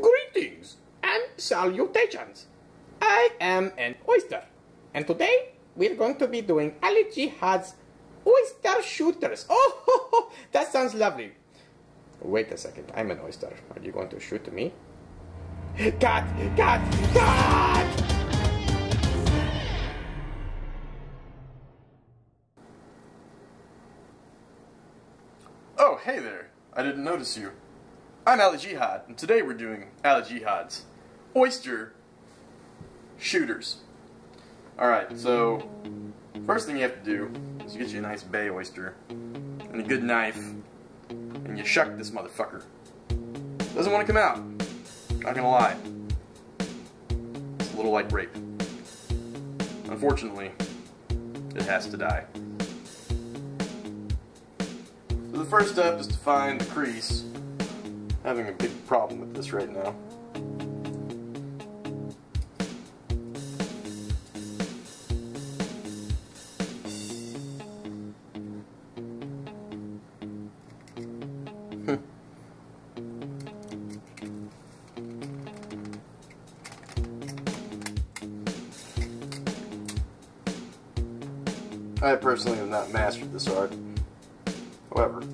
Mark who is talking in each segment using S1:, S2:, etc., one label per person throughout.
S1: Greetings and salutations. I am an oyster, and today we're going to be doing Alijihad's oyster shooters. Oh, that sounds lovely. Wait a second, I'm an oyster. Are you going to shoot me? Cut! Cut! Cut!
S2: Oh, hey there. I didn't notice you. I'm Alijihad, and today we're doing Alijihad's oyster shooters. Alright, so first thing you have to do is you get you a nice bay oyster and a good knife, and you shuck this motherfucker. Doesn't want to come out. Not gonna lie. It's a little like rape. Unfortunately, it has to die. So the first step is to find the crease. Having a big problem with this right now. I personally have not mastered this art. However,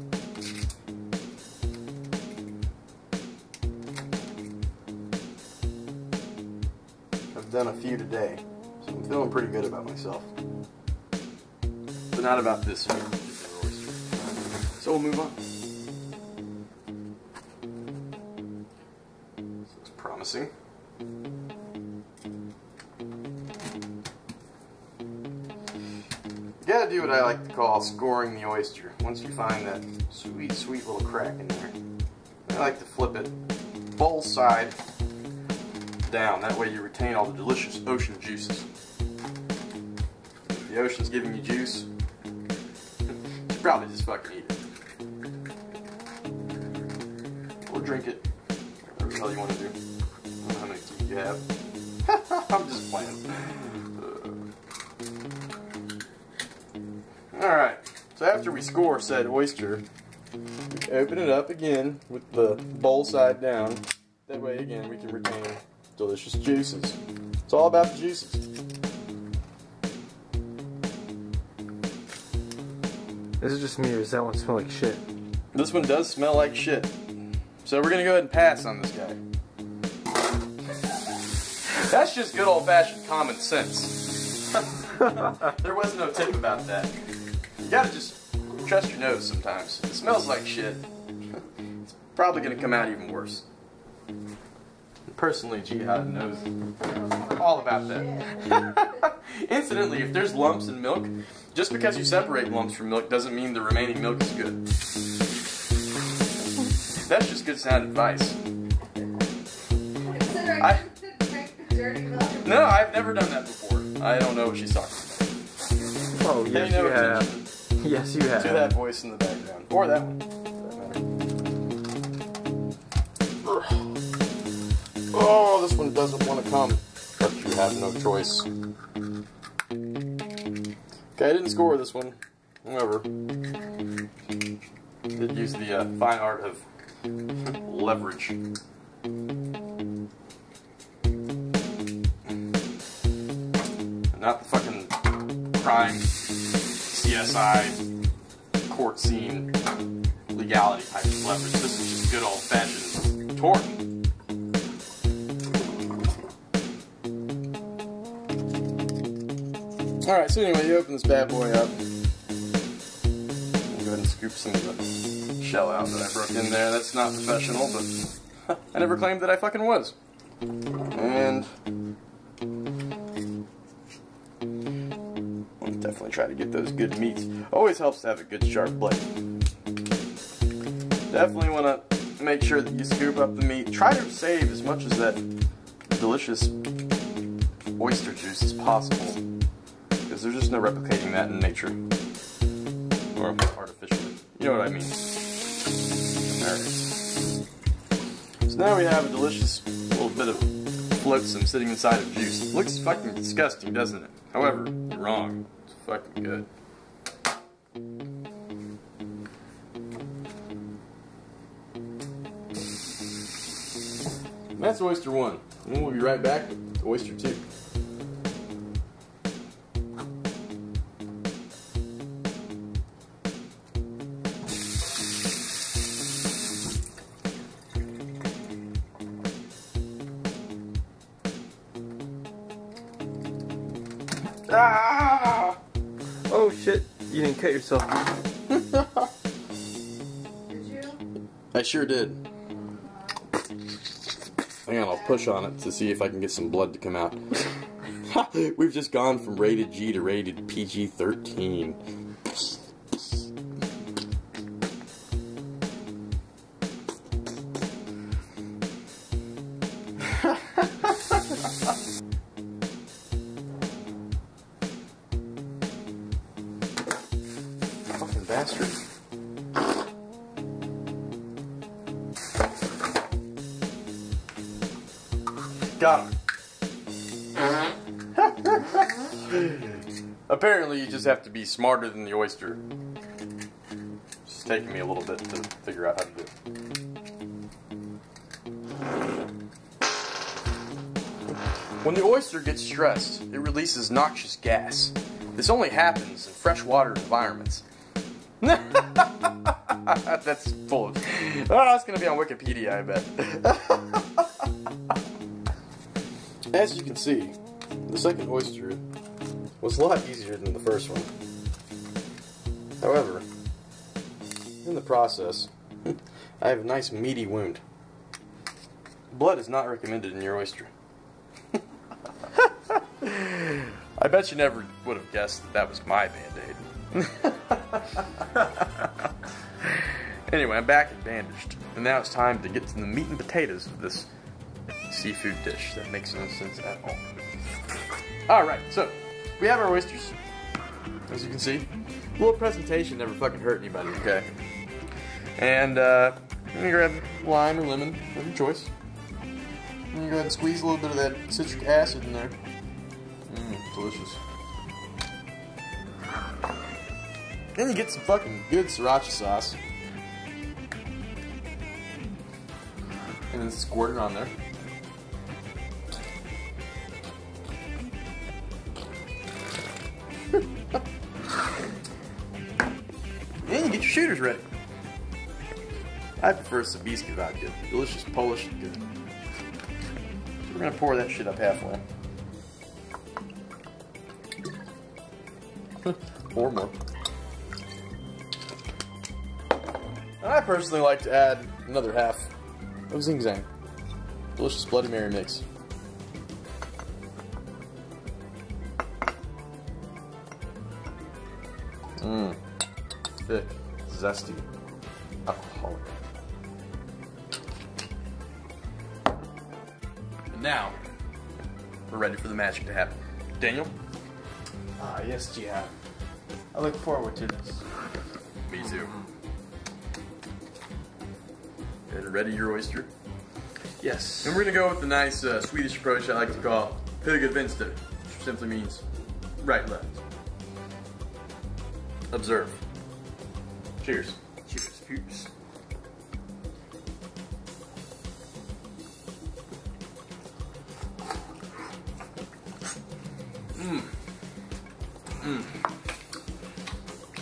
S2: I've done a few today, so I'm feeling pretty good about myself. But not about this particular oyster. So we'll move on. This looks promising. You gotta do what I like to call scoring the oyster. Once you find that sweet, sweet little crack in there, I like to flip it bowl side down. That way you retain all the delicious ocean juices. If the ocean's giving you juice, you should probably just fucking eat it. Or drink it. Whatever the hell you want to do. I don't know how many teeth you have. I'm just playing. Alright, so after we score said oyster, we open it up again with the bowl side down. That way again we can retain delicious juices. It's all about the juices.
S3: This is just me, or does that one smell like shit?
S2: This one does smell like shit. So we're gonna go ahead and pass on this guy. That's just good old-fashioned common sense. There was no tip about that. You gotta just trust your nose sometimes. It smells like shit. It's probably gonna come out even worse. Personally, Jihad knows all about that. Incidentally, if there's lumps in milk, just because you separate lumps from milk doesn't mean the remaining milk is good. That's just good sound advice. No, I've never done that before. I don't know what she's talking about.
S3: Oh, yes, you have. Yes, you have.
S2: To that voice in the background. Or that one. Oh, this one doesn't want to come. But you have no choice. Okay, I didn't score this one. However, did use the fine art of leverage. Not the fucking crime, CSI, court scene, legality type of leverage. This is just good old-fashioned torque. Alright, so anyway, you open this bad boy up. I'll go ahead and scoop some of the shell out that I broke in there. That's not professional, but I never claimed that I fucking was. And I'll definitely try to get those good meats. Always helps to have a good sharp blade. Definitely want to make sure that you scoop up the meat. Try to save as much of that delicious oyster juice as possible. Because there's just no replicating that in nature. Or artificially. You know what I mean. Alright. So now we have a delicious little bit of flotsam sitting inside of juice. It looks fucking disgusting, doesn't it? However, you're wrong. It's fucking good. That's Oyster 1. And we'll be right back with Oyster 2.
S3: Ah! Oh shit, you didn't cut yourself.
S4: Did you?
S2: I sure did. Hang on, I'll push on it to see if I can get some blood to come out. We've just gone from rated G to rated PG-13. Fucking bastard. Got him. Apparently you just have to be smarter than the oyster. It's taking me a little bit to figure out how to do it. When the oyster gets stressed, it releases noxious gas. This only happens in freshwater environments. That's full of... Oh, that's going to be on Wikipedia, I bet. As you can see, the second oyster was a lot easier than the first one. However, in the process, I have a nice meaty wound. Blood is not recommended in your oyster. I bet you never would have guessed that was my Band-Aid. Anyway, I'm back and bandaged, and now it's time to get to the meat and potatoes of this seafood dish that makes no sense at all. Alright, so, we have our oysters, as you can see. A little presentation never fucking hurt anybody, okay? And, you grab lime or lemon of your choice. And you go ahead and squeeze a little bit of that citric acid in there. Delicious. Then you get some fucking good sriracha sauce. And then squirt it on there. Then you get your shooters ready. I prefer Sabisky vodka. Delicious, Polish, and good. So we're gonna pour that shit up halfway. Or more. And I personally like to add another half of Zing Zang. Delicious Bloody Mary mix. Mmm. Thick, zesty, alcoholic. And now, we're ready for the magic to happen. Daniel?
S3: Ah, yes, Jihad. I look forward to this.
S2: Me too. And ready your oyster?
S3: Yes.
S2: And we're gonna go with the nice Swedish approach I like to call Höger Vänster, which simply means right left. Observe. Cheers.
S3: Cheers, peeps.
S2: Mmm. Mmm.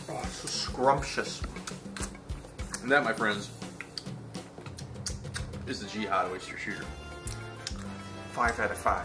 S3: Oh, it's so scrumptious.
S2: And that, my friends, is the Jihad oyster shooter.
S3: 5 out of 5.